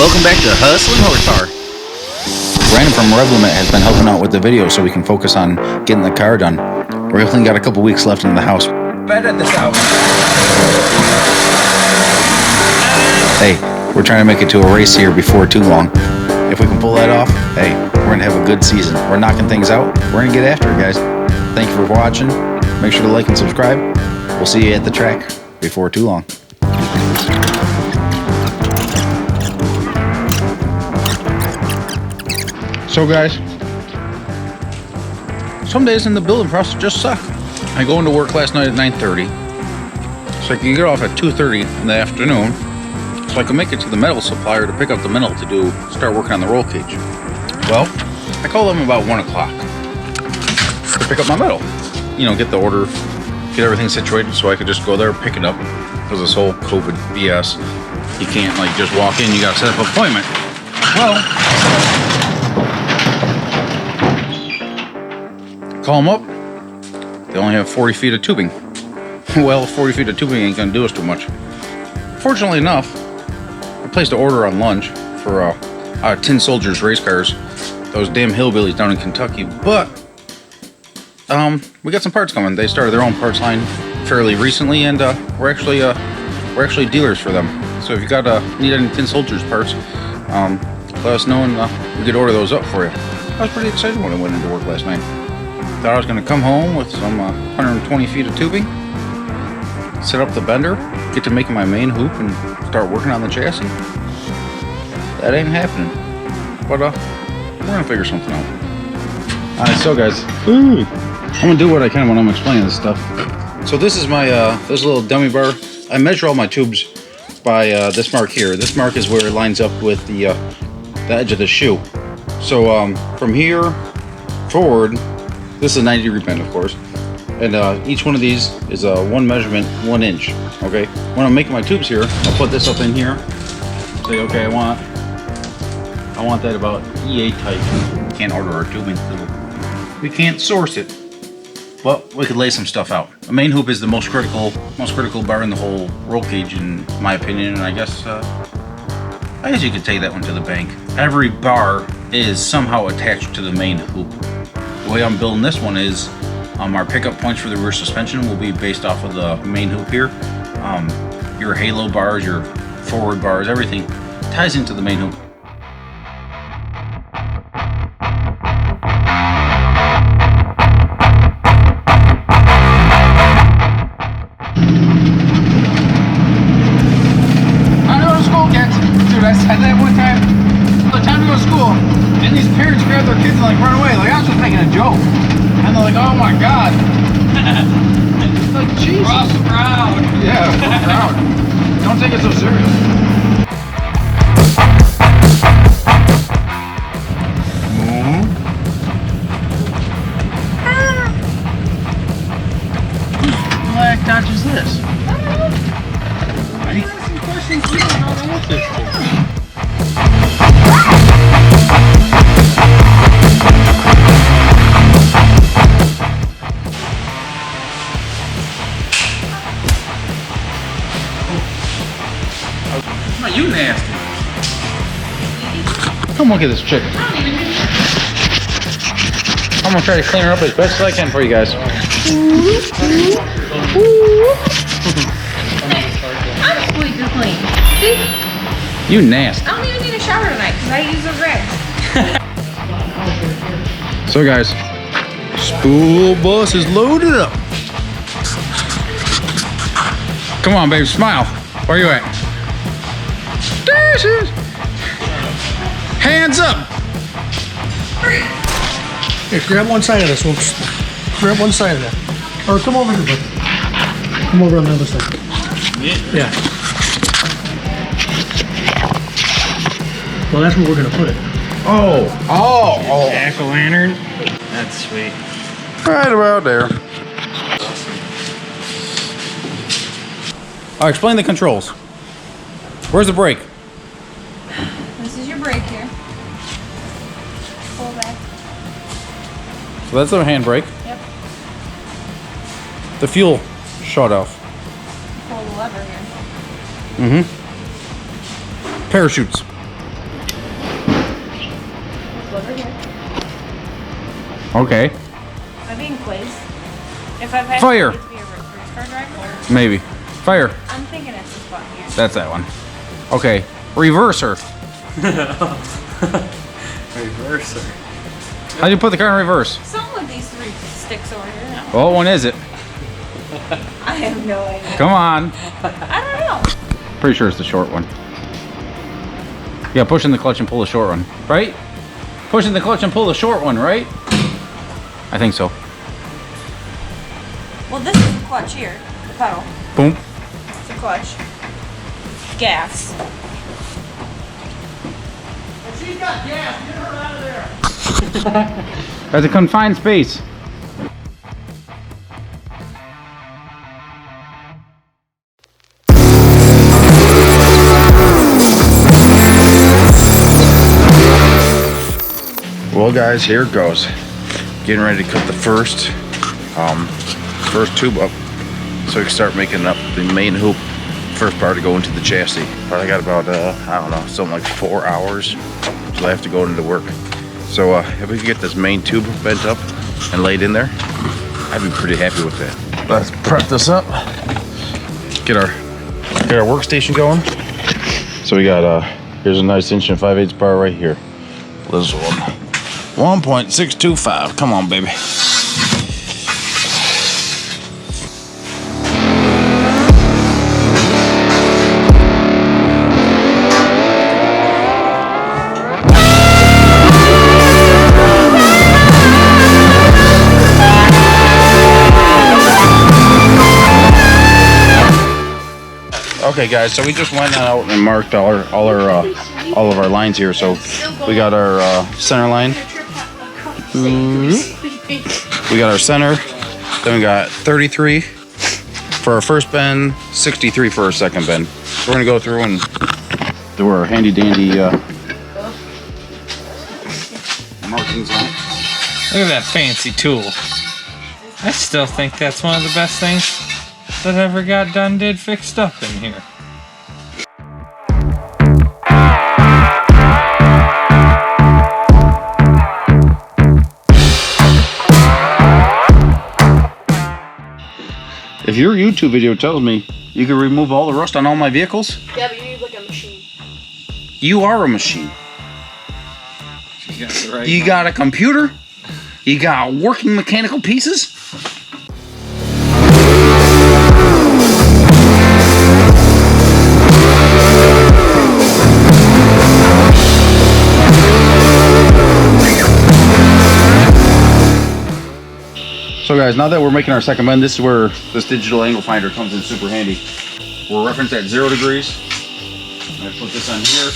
Welcome back to Hustling Horsepower. Brandon from Revlimit has been helping out with the video so we can focus on getting the car done. We're only got a couple weeks left in the house. Bed at this house. Hey, we're trying to make it to a race here before too long. If we can pull that off, hey, we're gonna have a good season. We're knocking things out. We're gonna get after it, guys. Thank you for watching. Make sure to like and subscribe. We'll see you at the track before too long. So guys, some days in the building process just suck. I go into work last night at 9:30, so I can get off at 2:30 in the afternoon, so I can make it to the metal supplier to pick up the metal to start working on the roll cage. Well, I call them about 1 o'clock to pick up my metal. You know, get the order, get everything situated so I could just go there, pick it up. Because this whole COVID BS, you can't like just walk in, you gotta set up an appointment. Well, call them up, they only have 40 feet of tubing. Well, 40 feet of tubing ain't gonna do us too much. Fortunately enough, I placed an order on lunch for Tin Soldiers race cars, those damn hillbillies down in Kentucky, but we got some parts coming. They started their own parts line fairly recently, and we're actually dealers for them. So if you got need any Tin Soldiers parts, let us know and we could order those up for you. I was pretty excited when I went into work last night. Thought I was going to come home with some 120 feet of tubing, set up the bender, get to making my main hoop, and start working on the chassis. That ain't happening. But we're going to figure something out. Alright, so guys, I'm going to do what I can when I'm explaining this stuff. So this is my this little dummy bar. I measure all my tubes by this mark here. This mark is where it lines up with the edge of the shoe. So from here forward, this is a 90-degree bend, of course, and each one of these is one measurement, 1 inch. Okay, when I'm making my tubes here, I'll put this up in here. Say, okay, I want that about EA type. We can't order our tubing because we can't source it, but we could lay some stuff out. The main hoop is the most critical bar in the whole roll cage, in my opinion, and I guess you could take that one to the bank. Every bar is somehow attached to the main hoop. The way I'm building this one is our pickup points for the rear suspension will be based off of the main hoop here. Your halo bars, your forward bars, everything ties into the main hoop. I go to school, kids. Dude, I said that one time. The time to go to school, and these parents grab their kids and like run away. Like I was just making a joke, and they're like, "Oh my god!" Like Jesus. We're also proud. Yeah, we're proud. Don't take it so serious. Whose black Dodge is this? I have some questions for you on how to work this thing. You nasty. Come look at this chicken. I'm gonna try to clean her up as best as I can for you guys. I'm squeaky clean. See? You nasty. I don't even need a shower tonight because I use those rags. So guys, school bus is loaded up. Come on, baby, smile. Where you at? Hands up! Here, grab one side of this. We'll grab one side of that. Or come over here, bud. Come over on the other side. Yeah. Well, that's where we're gonna put it. Oh! Jack-o'-lantern. That's sweet. Right about there. I'll explain the controls. Where's the brake? This is your brake here. Pull back. So that's the handbrake. Yep. The fuel shut off. Pull the lever here. Parachutes. over here. Okay. I'd be in place. If I've had Fire. to be a race car driver, Maybe. Fire. I'm thinking it's this button here. That's that one. Okay. Reverser. Reverser. How do you put the car in reverse? Something with these 3 sticks over here. No. Well, what one is it? I have no idea. Come on. I don't know. Pretty sure it's the short one. Yeah, push in the clutch and pull the short one, right? Push in the clutch and pull the short one, right? I think so. Well, this is the clutch here. The pedal. Boom. It's the clutch. Gas. She's got gas. Get her out of there. That's a confined space. Well, guys, here it goes. Getting ready to cut the first tube up, so we can start making up the main hoop. First part to go into the chassis. But I got about I don't know, something like 4 hours till I have to go into work. So if we can get this main tube bent up and laid in there, I'd be pretty happy with that. Let's prep this up. Get our workstation going. So we got here's a nice 1.5" bar right here. This one. 1.625. Come on, baby. Okay, guys, so we just went out and marked all of our lines here. So we got our center line. We got our center. Then we got 33 for our first bend, 63 for our second bend. So we're gonna go through and do our handy dandy markings on it. Look at that fancy tool. I still think that's one of the best things that ever got done fixed up in here. If your YouTube video tells me you can remove all the rust on all my vehicles, Yeah, but you need like a machine. you are a machine. You got the right You got a computer? You got working mechanical pieces? So guys, now that we're making our second bend, this is where this digital angle finder comes in super handy. We're referenced at 0 degrees. I'm gonna put this on here.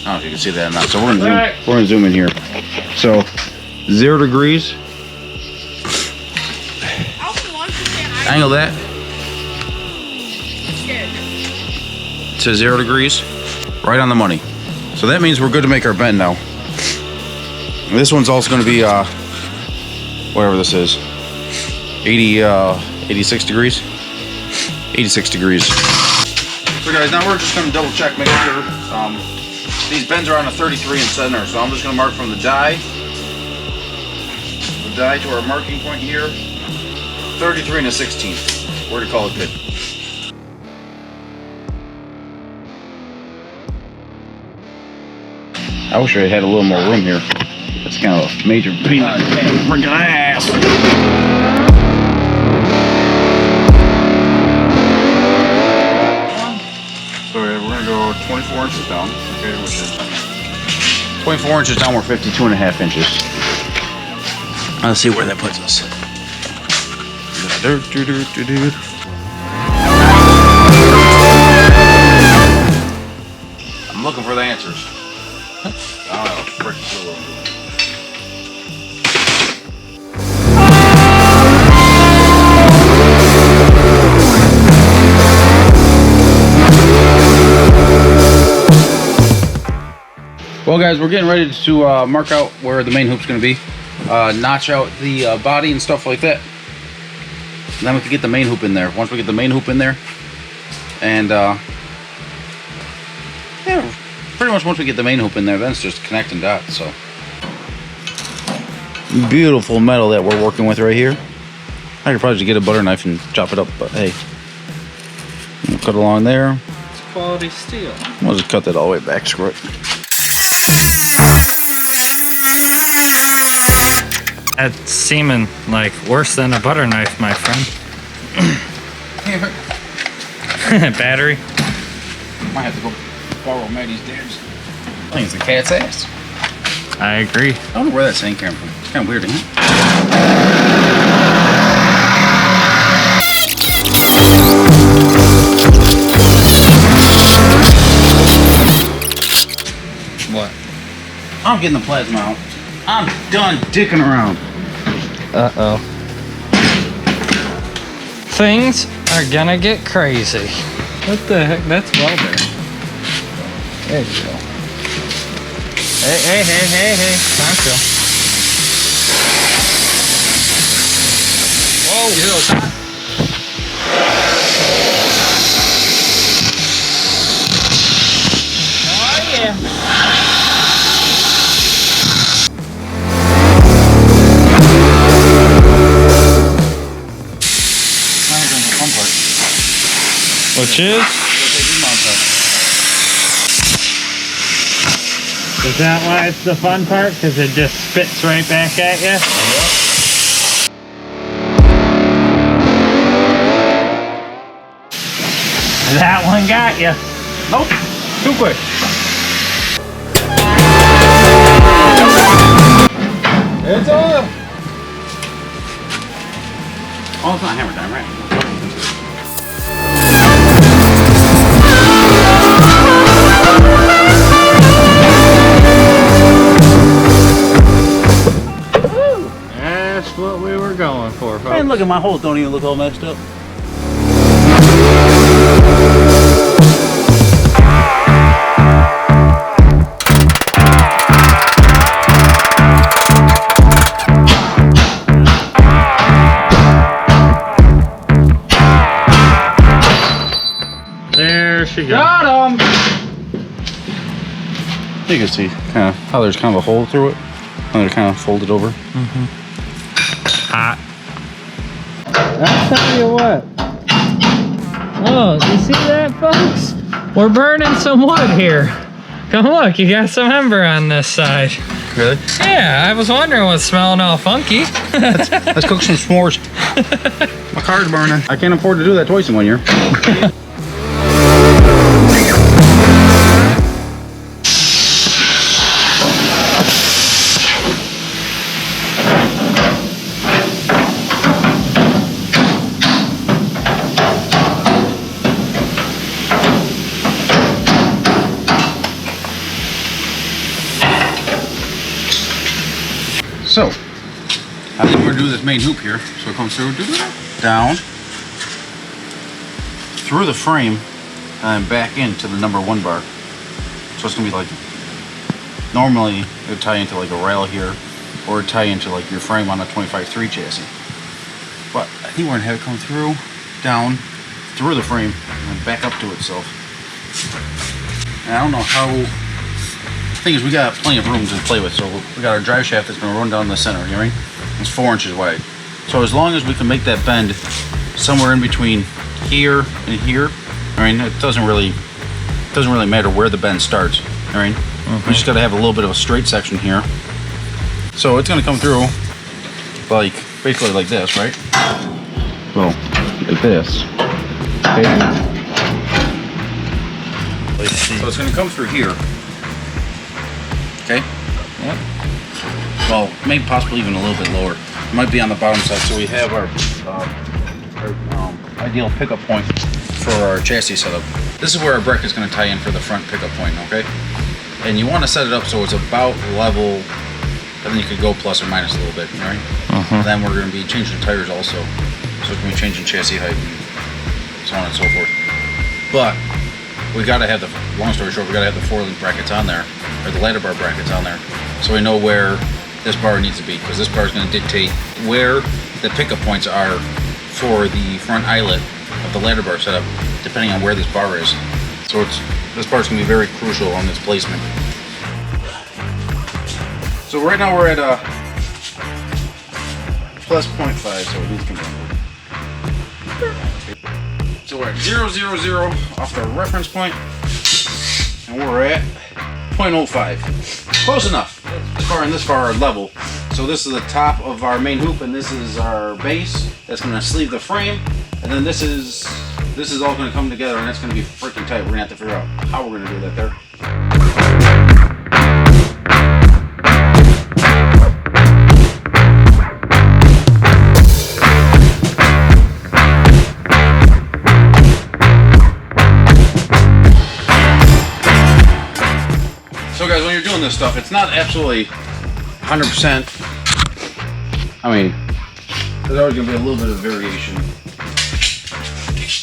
I don't know if you can see that or not. So we're gonna zoom in here. So 0 degrees. Angle that to 0 degrees. Right on the money. So that means we're good to make our bend now. This one's also going to be whatever this is, 86 degrees. 86 degrees. So guys, now we're just going to double check, make sure these bends are on a 33 in center. So I'm just going to mark from the die to our marking point here, 33 and a 16th. We're going to call it good. I wish I had a little more room here. That's kind of a major pain in the freaking ass. So we're gonna go 24 inches down. Okay, which is 24 inches down. We're 52.5 inches. Let's see where that puts us. I'm looking for the answers. Well guys, we're getting ready to mark out where the main hoop's going to be, notch out the body and stuff like that, and then we can get the main hoop in there. Once we get the main hoop in there, and yeah, pretty much once we get the main hoop in there, then it's just connecting dots. So beautiful metal that we're working with right here. I could probably just get a butter knife and chop it up, but hey, we'll cut along there. It's quality steel. We'll just cut that all the way back. Screw it. That's seeming like worse than a butter knife, my friend. Battery. Might have to go borrow Maddy's dad's. I think it's a cat's ass. I agree. I don't know where that saying came from. It's kind of weird, isn't it? What? I'm getting the plasma out. I'm done dicking around. Uh-oh. Things are gonna get crazy. What the heck? That's welder. There you go. Hey. Concho. Whoa. You hear those hot? Oh, yeah. Which is? Is that why it's the fun part? Because it just spits right back at you? That one got you. Nope. Too quick. It's oil. Oh, it's not hammer time, right? That's what we were going for, folks. Man, look at my holes. Don't even look all messed up. There she goes. Got him! You can see kind of how there's kind of a hole through it. How they're kind of folded over. Hot. I'll tell you what. Oh, you see that, folks? We're burning some wood here. Come look, you got some ember on this side. Really? Yeah, I was wondering what's smelling all funky. Let's cook some s'mores. My car's burning. I can't afford to do that twice in 1 year. So, I think we're gonna do this main hoop here. So it comes through, down, through the frame, and back into the #1 bar. So it's gonna be like, normally it would tie into like a rail here, or tie into like your frame on a 25.3 chassis. But I think we're gonna have it come through, down, through the frame, and back up to itself. And I don't know how. The thing is, we got plenty of room to play with, so we got our drive shaft that's going to run down the center, you know what I mean? It's 4 inches wide. So as long as we can make that bend somewhere in between here and here, I mean, it doesn't really matter where the bend starts, you know what I mean? We just got to have a little bit of a straight section here. So it's going to come through like, basically like this, right? Well, like this. Okay. So it's going to come through here. Okay? Yep. Well, maybe possibly even a little bit lower. It might be on the bottom side, so we have our ideal pickup point for our chassis setup. This is where our bracket is going to tie in for the front pickup point, okay? And you want to set it up so it's about level, and then you could go plus or minus a little bit, all right? And then we're going to be changing tires also, so it's going to be changing chassis height and so on and so forth. But we got to have the, long story short, we got to have the 4-link brackets on there, or the ladder bar brackets on there, so we know where this bar needs to be, because this bar is going to dictate where the pickup points are for the front eyelet of the ladder bar setup, depending on where this bar is. So this part's gonna be very crucial on this placement. So right now we're at plus 0.5, so these can go. So we're at 0, 0, 0 off the reference point, and we're at 0.05. Close enough. This far level. So this is the top of our main hoop, and this is our base. That's gonna sleeve the frame, and then this is all gonna come together, and that's gonna be freaking tight. We're gonna have to figure out how we're gonna do that there. So guys, when you're doing this stuff, it's not absolutely 100%. I mean, there's always gonna be a little bit of variation.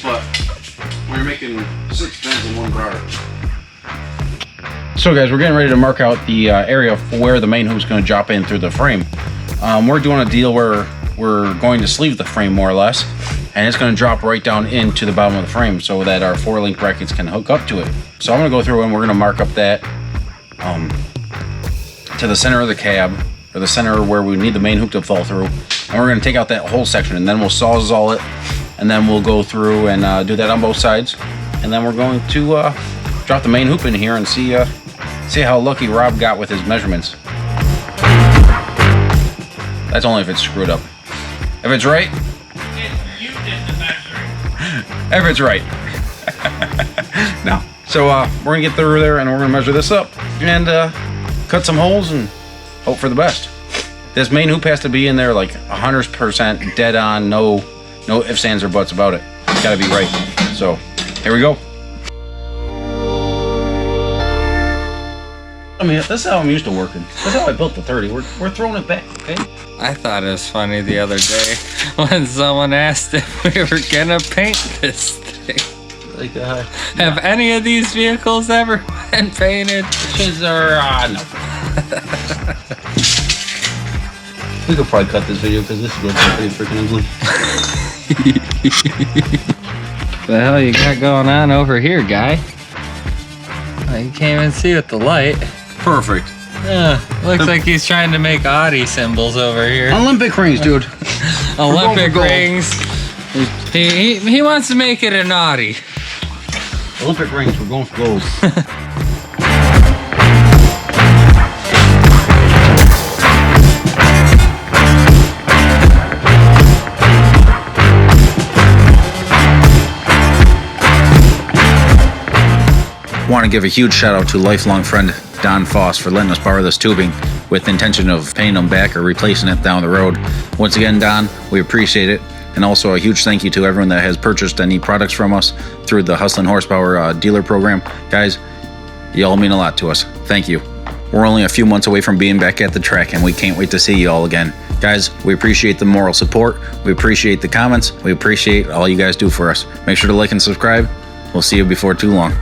But when you're making 6 bends in one bar. So guys, we're getting ready to mark out the area for where the main hoop's gonna drop in through the frame. We're doing a deal where we're going to sleeve the frame more or less, and it's gonna drop right down into the bottom of the frame so that our 4-link brackets can hook up to it. So I'm gonna go through and we're gonna mark up that to the center of the cab, or the center where we need the main hoop to fall through, and we're going to take out that whole section, and then we'll sawzall it, and then we'll go through and do that on both sides, and then we're going to drop the main hoop in here and see how lucky Rob got with his measurements. That's only if it's screwed up. If it's right, You did the measuring. if it's right. No. So we're gonna get through there, and we're gonna measure this up and cut some holes and hope for the best. This main hoop has to be in there like 100% dead on, no ifs, ands, or buts about it. It's gotta be right. So here we go. I mean, that's how I'm used to working. That's how I built the 30. We're throwing it back, okay? I thought it was funny the other day when someone asked if we were gonna paint this thing. Like, Have any of these vehicles ever been painted? chances are, no. We could probably cut this video because this looks pretty freaking ugly. The hell you got going on over here, guy? Oh, you can't even see with the light. Perfect. Yeah, looks like he's trying to make Audi symbols over here. Olympic rings, dude. Olympic gold. rings. He wants to make it an Audi. Olympic rings, we're going for gold. Want to give a huge shout out to lifelong friend Don Foss for letting us borrow this tubing with the intention of paying them back or replacing it down the road. Once again, Don, we appreciate it. And also a huge thank you to everyone that has purchased any products from us through the Hustlin' Horsepower dealer program. Guys, y'all mean a lot to us. Thank you. We're only a few months away from being back at the track, and we can't wait to see you all again. Guys, we appreciate the moral support. We appreciate the comments. We appreciate all you guys do for us. Make sure to like and subscribe. We'll see you before too long.